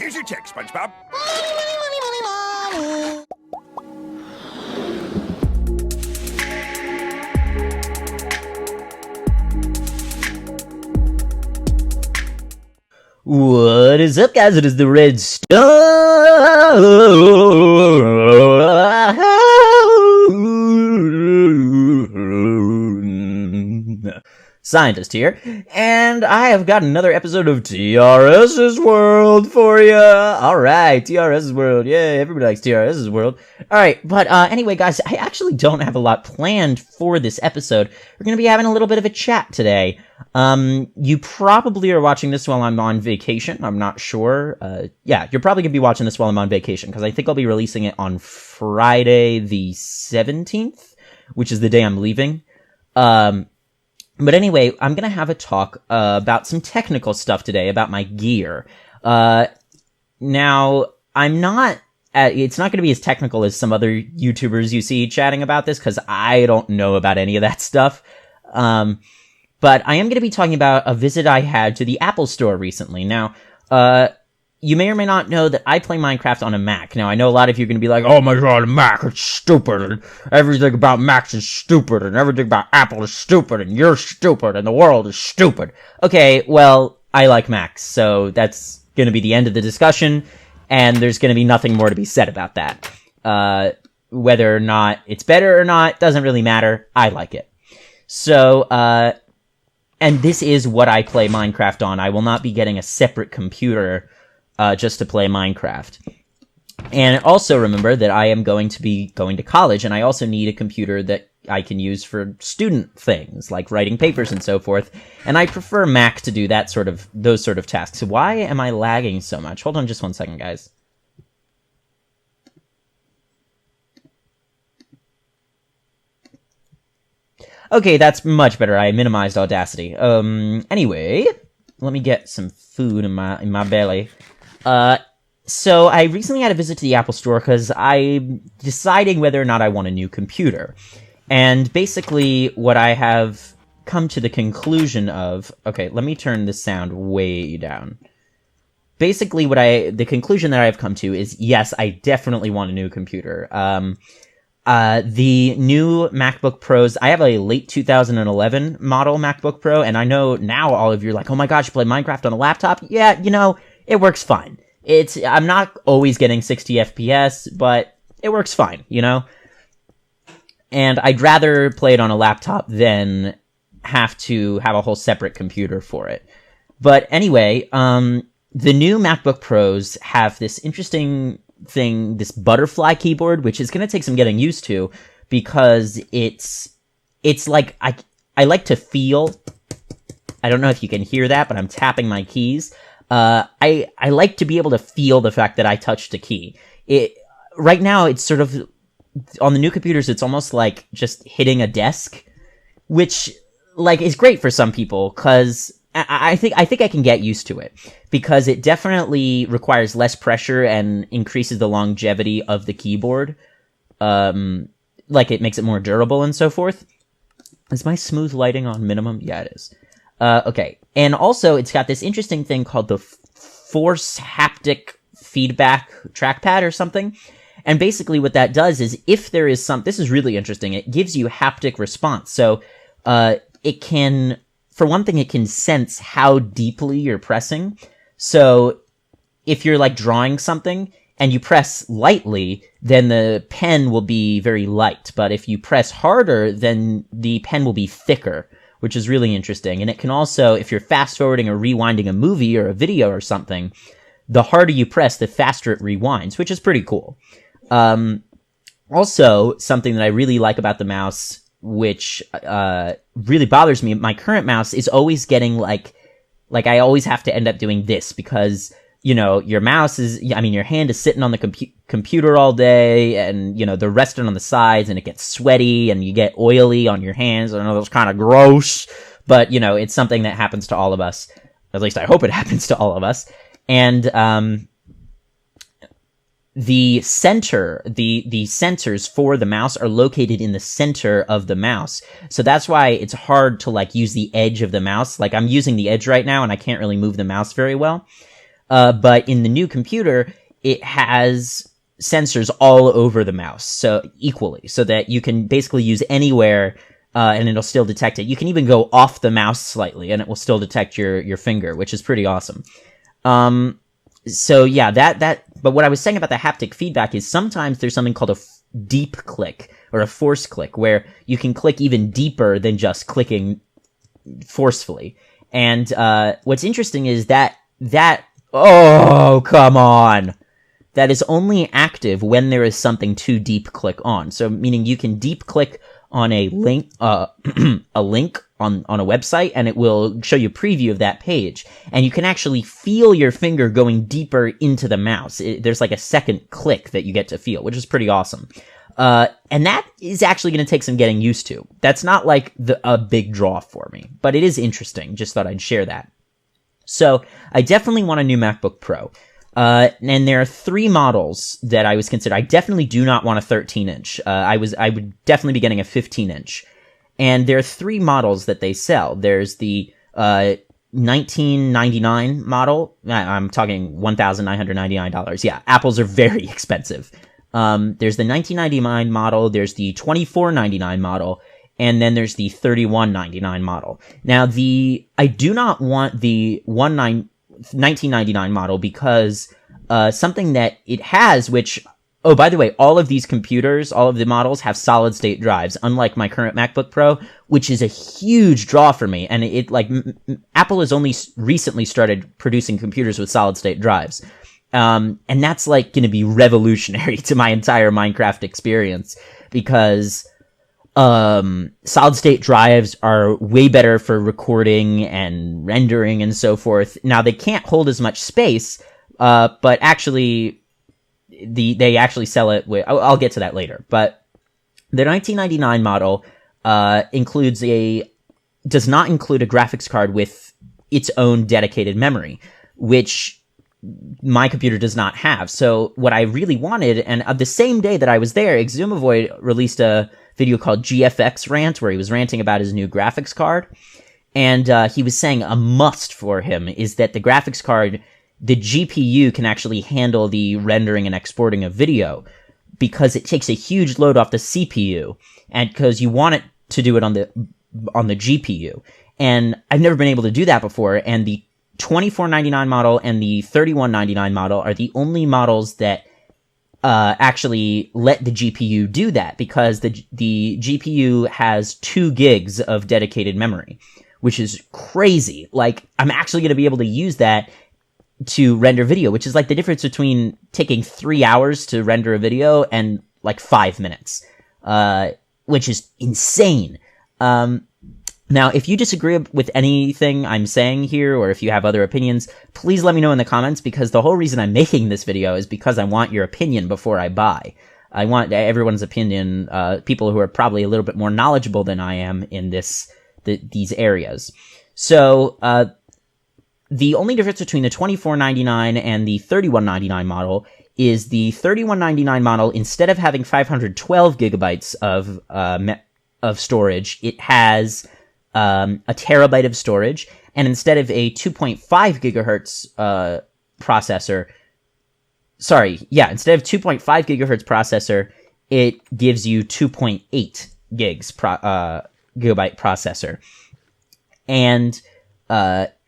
Here's your check, Spongebob. What is up, guys? It is the Redstone Scientist here, and I have got another episode of TRS's World for you. Alright, TRS's World. Yay, everybody likes TRS's World. Alright, but anyway, guys, I actually don't have a lot planned for this episode. We're going to be having a little bit of a chat today. You probably are watching this while I'm on vacation. I'm not sure. Yeah, you're probably gonna be watching this while I'm on vacation, because I think I'll be releasing it on Friday the 17th, which is the day I'm leaving. But anyway, I'm gonna have a talk, about some technical stuff today, about my gear. Now, it's not gonna be as technical as some other YouTubers you see chatting about this, because I don't know about any of that stuff. But I am going to be talking about a visit I had to the Apple Store recently. Now, you may or may not know that I play Minecraft on a Mac. Now, I know a lot of you are going to be like, oh my god, a Mac, it's stupid, and everything about Macs is stupid, and everything about Apple is stupid, and you're stupid, and the world is stupid. Okay, well, I like Macs, so that's going to be the end of the discussion, and there's going to be nothing more to be said about that. Whether or not it's better or not, doesn't really matter. I like it. So, and this is what I play Minecraft on. I will not be getting a separate computer just to play Minecraft. And also remember that I am going to be going to college, and I also need a computer that I can use for student things, like writing papers and so forth. And I prefer Mac to do those sort of tasks. Why am I lagging so much? Hold on just one second, guys. Okay, that's much better. I minimized Audacity. Anyway, let me get some food in my belly. So I recently had a visit to the Apple Store because I'm deciding whether or not I want a new computer. And basically, what I have come to the conclusion of... Okay, let me turn the sound way down. Basically, the conclusion that I have come to is, yes, I definitely want a new computer. The new MacBook Pros, I have a late 2011 model MacBook Pro, and I know now all of you are like, oh my gosh, you play Minecraft on a laptop? Yeah, it works fine. I'm not always getting 60 FPS, but it works fine, And I'd rather play it on a laptop than have to have a whole separate computer for it. But anyway, the new MacBook Pros have this interesting thing, this butterfly keyboard, which is going to take some getting used to, because it's like, I like to feel, I don't know if you can hear that, but I'm tapping my keys. I like to be able to feel the fact that I touched a key. Right now, it's sort of, on the new computers, it's almost like just hitting a desk, which, is great for some people, because I think I can get used to it, because it definitely requires less pressure and increases the longevity of the keyboard. It makes it more durable and so forth. Is my smooth lighting on minimum? Yeah, it is. Okay. And also, it's got this interesting thing called the Force Haptic Feedback Trackpad or something. And basically what that does is, if there is this is really interesting, it gives you haptic response. So, it can... For one thing, it can sense how deeply you're pressing. So if you're drawing something and you press lightly, then the pen will be very light. But if you press harder, then the pen will be thicker, which is really interesting. And it can also, if you're fast forwarding or rewinding a movie or a video or something, the harder you press, the faster it rewinds, which is pretty cool. Also, something that I really like about the mouse, which really bothers me, my current mouse is always getting I always have to end up doing this, because your mouse is, your hand is sitting on the computer all day, and they're resting on the sides, and it gets sweaty and you get oily on your hands. I know that's kind of gross, but it's something that happens to all of us. At least I hope it happens to all of us. And the sensors for the mouse are located in the center of the mouse. So that's why it's hard to use the edge of the mouse. I'm using the edge right now, and I can't really move the mouse very well. But in the new computer, it has sensors all over the mouse, so equally, so that you can basically use anywhere, and it'll still detect it. You can even go off the mouse slightly, and it will still detect your finger, which is pretty awesome. So yeah, but what I was saying about the haptic feedback is sometimes there's something called a deep click or a force click, where you can click even deeper than just clicking forcefully. And what's interesting is that oh, come on, that is only active when there is something to deep click on. So meaning you can deep click on a link, a link on a website, and it will show you a preview of that page. And you can actually feel your finger going deeper into the mouse. There's like a second click that you get to feel, which is pretty awesome. And that is actually going to take some getting used to. That's not like a big draw for me, but it is interesting. Just thought I'd share that. So I definitely want a new MacBook Pro. And there are 3 models that I was considering. I definitely do not want a 13-inch. I would definitely be getting a 15-inch. And there are 3 models that they sell. There's the $1999 model. I'm talking $1,999. Yeah, Apples are very expensive. There's the $1999 model. There's the $24.99 model. And then there's the $31.99 model. Now, I do not want the 1999 model because something that it has, which, oh, by the way, all of these computers, all of the models have solid state drives, unlike my current MacBook Pro, which is a huge draw for me. And it Apple has only recently started producing computers with solid state drives. And that's like going to be revolutionary to my entire Minecraft experience, because solid state drives are way better for recording and rendering and so forth. Now, they can't hold as much space, but actually they actually sell it with, I'll get to that later. But the 1999 model does not include a graphics card with its own dedicated memory, which my computer does not have. So what I really wanted, and the same day that I was there, Exumavoid released a video called GFX Rant, where he was ranting about his new graphics card. And he was saying a must for him is that the graphics card, the GPU can actually handle the rendering and exporting of video, because it takes a huge load off the CPU, and because you want it to do it on the GPU. And I've never been able to do that before, and the $24.99 model and the $31.99 model are the only models that actually let the GPU do that, because the GPU has 2 gigs of dedicated memory, which is crazy. Like, I'm actually going to be able to use that to render video, which is like the difference between taking 3 hours to render a video and like 5 minutes, which is insane. Now, if you disagree with anything I'm saying here, or if you have other opinions, please let me know in the comments, because the whole reason I'm making this video is because I want your opinion before I buy. I want everyone's opinion, people who are probably a little bit more knowledgeable than I am in these areas. So, the only difference between the $24.99 and the $31.99 model is the $31.99 model, instead of having 512 gigabytes of storage, it has a terabyte of storage, and instead of a 2.5 gigahertz processor, instead of 2.5 gigahertz processor, it gives you 2.8 gigs gigabyte processor. And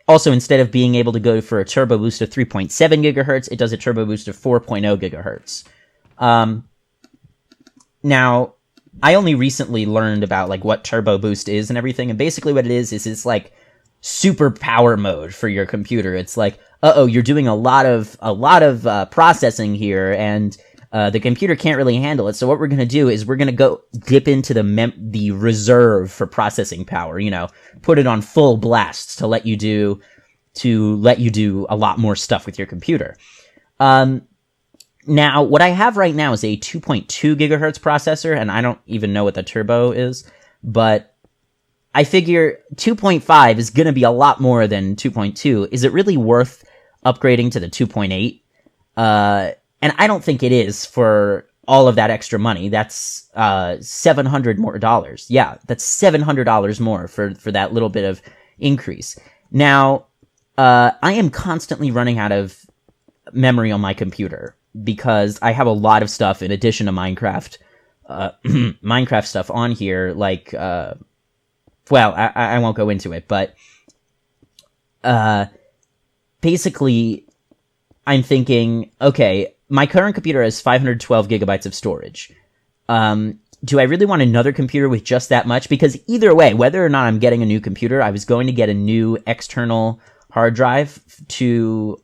also, instead of being able to go for a turbo boost of 3.7 gigahertz, it does a turbo boost of 4.0 gigahertz. Now, I only recently learned about like what turbo boost is and everything, and basically what it is it's like super power mode for your computer. It's like, you're doing a lot of processing here, and the computer can't really handle it. So what we're gonna do is we're gonna go dip into the reserve for processing power. Put it on full blast to let you do a lot more stuff with your computer. Now, what I have right now is a 2.2 gigahertz processor, and I don't even know what the turbo is, but I figure 2.5 is going to be a lot more than 2.2. Is it really worth upgrading to the 2.8? And I don't think it is for all of that extra money. That's $700 more dollars. Yeah, that's $700 more for that little bit of increase. Now, I am constantly running out of memory on my computer because I have a lot of stuff in addition to Minecraft, Minecraft stuff on here. Like, well, I won't go into it, but basically, I'm thinking, okay, my current computer has 512 gigabytes of storage. Do I really want another computer with just that much? Because either way, whether or not I'm getting a new computer, I was going to get a new external hard drive to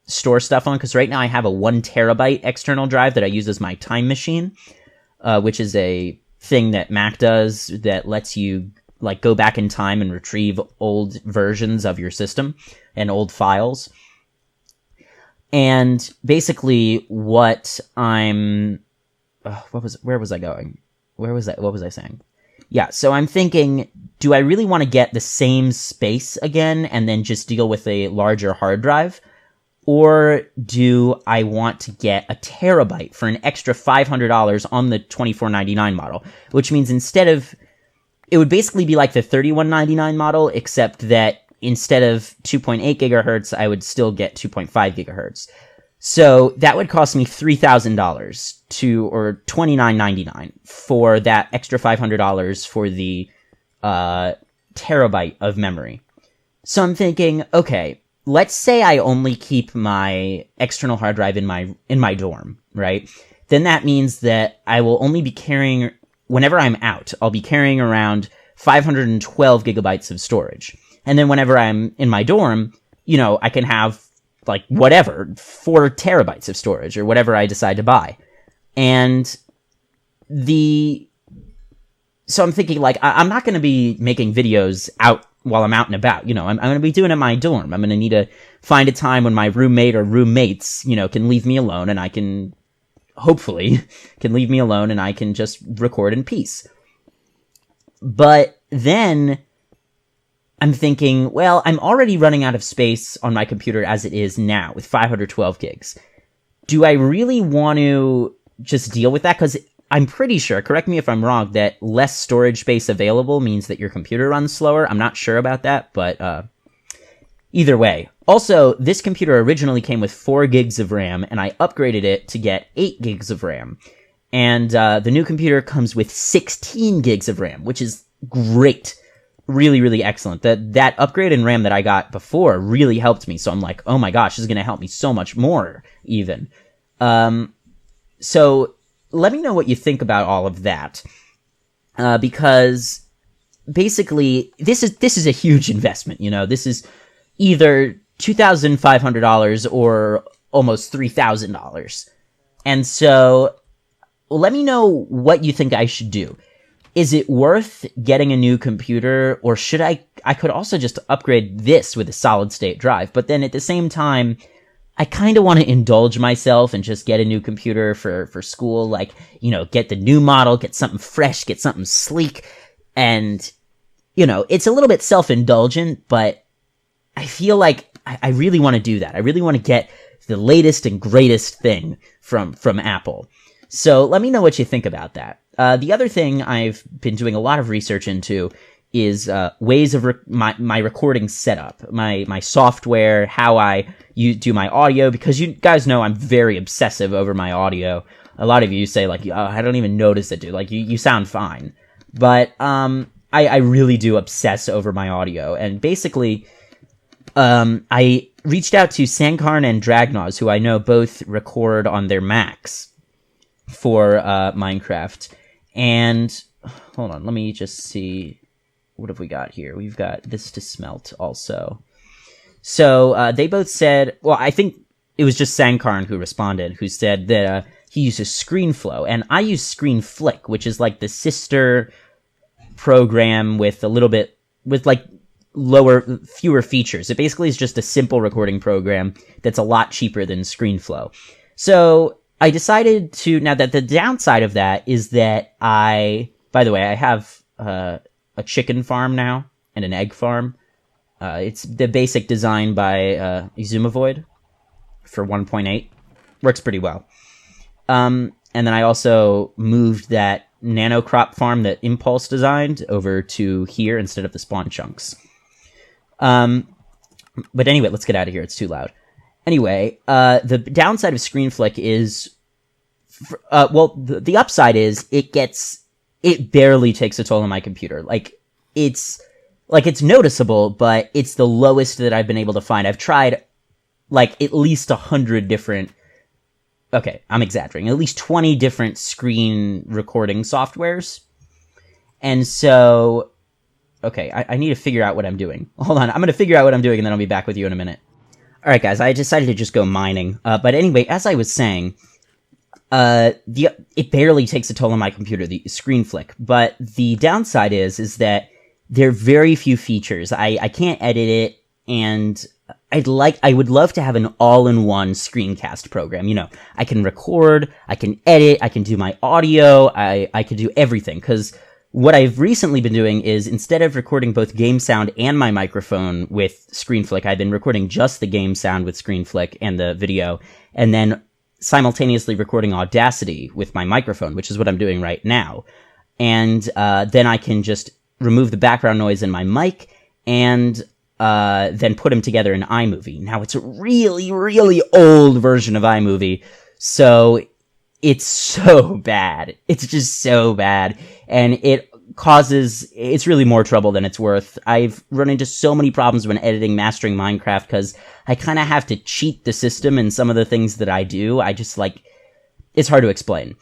store stuff on. Because right now I have a 1 terabyte external drive that I use as my time machine, which is a thing that Mac does that lets you like go back in time and retrieve old versions of your system and old files. And basically what I'm... where was I going? What was I saying? Yeah, so I'm thinking, do I really want to get the same space again and then just deal with a larger hard drive? Or do I want to get a terabyte for an extra $500 on the $24.99 model? Which means it would basically be like the $31.99 model, except that instead of 2.8 gigahertz, I would still get 2.5 gigahertz. So that would cost me $3,000 or $29.99 for that extra $500 for the terabyte of memory. So I'm thinking, okay, let's say I only keep my external hard drive in my dorm, right? Then that means that I will only be carrying, whenever I'm out, I'll be carrying around 512 gigabytes of storage. And then whenever I'm in my dorm, I can have like whatever, 4 terabytes of storage or whatever I decide to buy. And so I'm thinking like, I'm not going to be making videos out while I'm out and about. I'm going to be doing it in my dorm. I'm going to need to find a time when my roommate or roommates, can leave me alone and I can, hopefully, can leave me alone and I can just record in peace. But then I'm thinking, well, I'm already running out of space on my computer as it is now with 512 gigs. Do I really want to just deal with that? Because I'm pretty sure, correct me if I'm wrong, that less storage space available means that your computer runs slower. I'm not sure about that, but either way. Also, this computer originally came with 4 gigs of RAM, and I upgraded it to get 8 gigs of RAM. And the new computer comes with 16 gigs of RAM, which is great. Really, really excellent. That upgrade in RAM that I got before really helped me. So I'm like, oh my gosh, this is going to help me so much more, even. So let me know what you think about all of that. Because basically, this is a huge investment. This is either $2,500 or almost $3,000. And so let me know what you think I should do. Is it worth getting a new computer, or should I could also just upgrade this with a solid state drive, but then at the same time, I kind of want to indulge myself and just get a new computer for school, like, get the new model, get something fresh, get something sleek, and, it's a little bit self-indulgent, but I feel like I really want to do that. I really want to get the latest and greatest thing from Apple. So let me know what you think about that. The other thing I've been doing a lot of research into is ways of my recording setup, my software, how I do my audio, because you guys know I'm very obsessive over my audio. A lot of you say, like, oh, I don't even notice it, dude. Like, you sound fine. But I really do obsess over my audio. And basically, I reached out to Sankarn and Dragnaz, who I know both record on their Macs for Minecraft. And hold on, let me just see, what have we got here? We've got this to smelt also. So they both said, well, I think it was just Sankarn who responded, who said that he uses ScreenFlow, and I use ScreenFlick, which is like the sister program with a little bit, with like fewer features. It basically is just a simple recording program that's a lot cheaper than ScreenFlow. So I decided to, now that the downside of that is that by the way, I have a chicken farm now and an egg farm. It's the basic design by Izumavoid for 1.8. Works pretty well. And then I also moved that nano crop farm that Impulse designed over to here instead of the spawn chunks. But anyway, let's get out of here. It's too loud. Anyway, the downside of ScreenFlick is, the upside is it barely takes a toll on my computer. It's noticeable, but it's the lowest that I've been able to find. I've tried, at least 100 different, okay, I'm exaggerating, at least 20 different screen recording softwares. And so, okay, I need to figure out what I'm doing. Hold on, I'm going to figure out what I'm doing, and then I'll be back with you in a minute. Alright guys, I decided to just go mining. But anyway, as I was saying, it barely takes a toll on my computer, the ScreenFlick. But the downside is that there are very few features. I can't edit it, and I would love to have an all-in-one screencast program. You know, I can record, I can edit, I can do my audio, I can do everything. Because what I've recently been doing is, instead of recording both game sound and my microphone with ScreenFlick, I've been recording just the game sound with ScreenFlick and the video, and then simultaneously recording Audacity with my microphone, which is what I'm doing right now. And then I can just remove the background noise in my mic, and then put them together in iMovie. Now, it's a really, really old version of iMovie, so it's so bad. It's just so bad. And it's really more trouble than it's worth. I've run into so many problems when editing, mastering Minecraft, because I kind of have to cheat the system in some of the things that I do. It's hard to explain.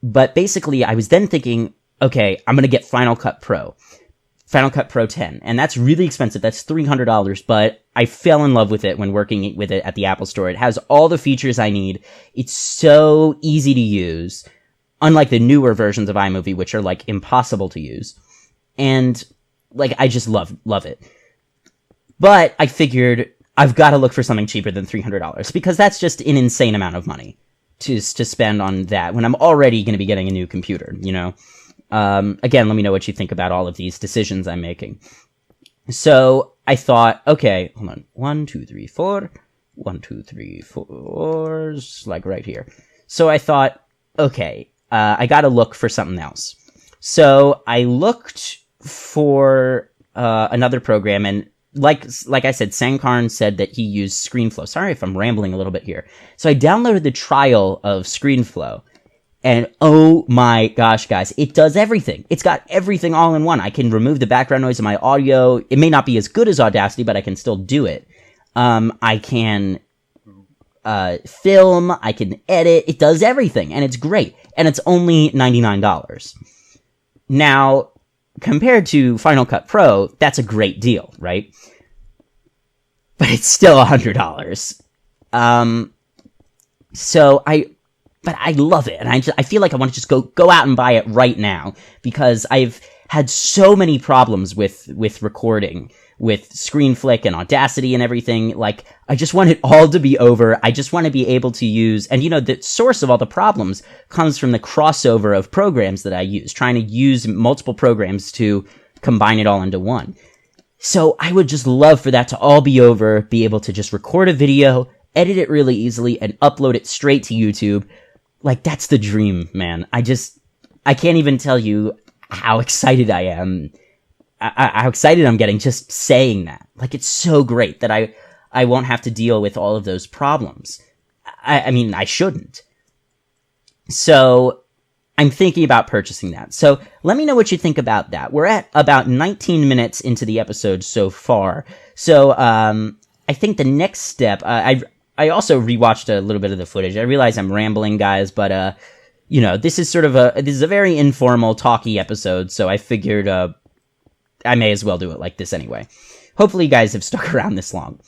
But basically, I was then thinking, okay, I'm going to get Final Cut Pro 10, and that's really expensive. That's $300, but I fell in love with it when working with it at the Apple Store. It has all the features I need. It's so easy to use, unlike the newer versions of iMovie, which are impossible to use. And I just love it. But I figured I've got to look for something cheaper than $300, because that's just an insane amount of money to spend on that when I'm already going to be getting a new computer, you know? Again, let me know what you think about all of these decisions I'm making. So I thought, okay, hold on. 1, 2, 3, 4. 1, 2, 3, 4. Right here. So I thought, okay, I gotta look for something else. So I looked for, another program, and like I said, Sankarn said that he used ScreenFlow. Sorry if I'm rambling a little bit here. So I downloaded the trial of ScreenFlow. And oh my gosh, guys, it does everything. It's got everything all in one. I can remove the background noise of my audio. It may not be as good as Audacity, but I can still do it. I can film, I can edit. It does everything, and it's great. And it's only $99. Now, compared to Final Cut Pro, that's a great deal, right? But it's still $100. But I love it, and I feel like I want to just go out and buy it right now, because I've had so many problems with recording, with ScreenFlick and Audacity and everything. I just want it all to be over. I just want to be able to use, and the source of all the problems comes from the crossover of programs that I use, trying to use multiple programs to combine it all into one. So I would just love for that to all be over, be able to just record a video, edit it really easily, and upload it straight to YouTube. That's the dream, man. I can't even tell you how excited I am, how excited I'm getting just saying that. It's so great that I won't have to deal with all of those problems. I mean, I shouldn't. So, I'm thinking about purchasing that. So, let me know what you think about that. We're at about 19 minutes into the episode so far. So, I think the next step, I also rewatched a little bit of the footage. I realize I'm rambling, guys, but, this is this is a very informal, talky episode, so I figured, I may as well do it like this anyway. Hopefully you guys have stuck around this long.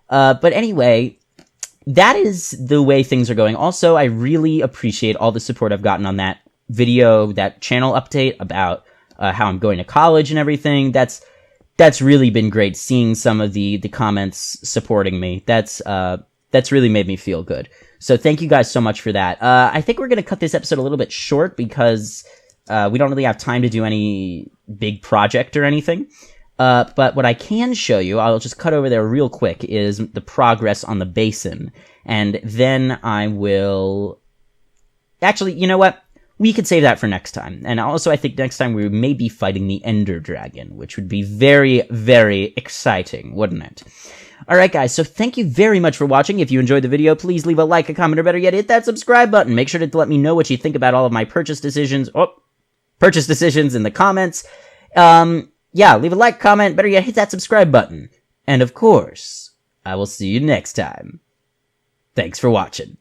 But anyway, that is the way things are going. Also, I really appreciate all the support I've gotten on that video, that channel update about, how I'm going to college and everything. That's really been great, seeing some of the comments supporting me. That's really made me feel good. So thank you guys so much for that. I think we're going to cut this episode a little bit short, because we don't really have time to do any big project or anything. But what I can show you, I'll just cut over there real quick, is the progress on the basin. And then I will... Actually, you know what? we could save that for next time. And also, I think next time we may be fighting the Ender Dragon, which would be very, very exciting, wouldn't it? Alright guys, so thank you very much for watching. If you enjoyed the video, please leave a like, a comment, or better yet, hit that subscribe button. Make sure to let me know what you think about all of my purchase decisions in the comments. Yeah, leave a like, comment, better yet, hit that subscribe button. And of course, I will see you next time. Thanks for watching.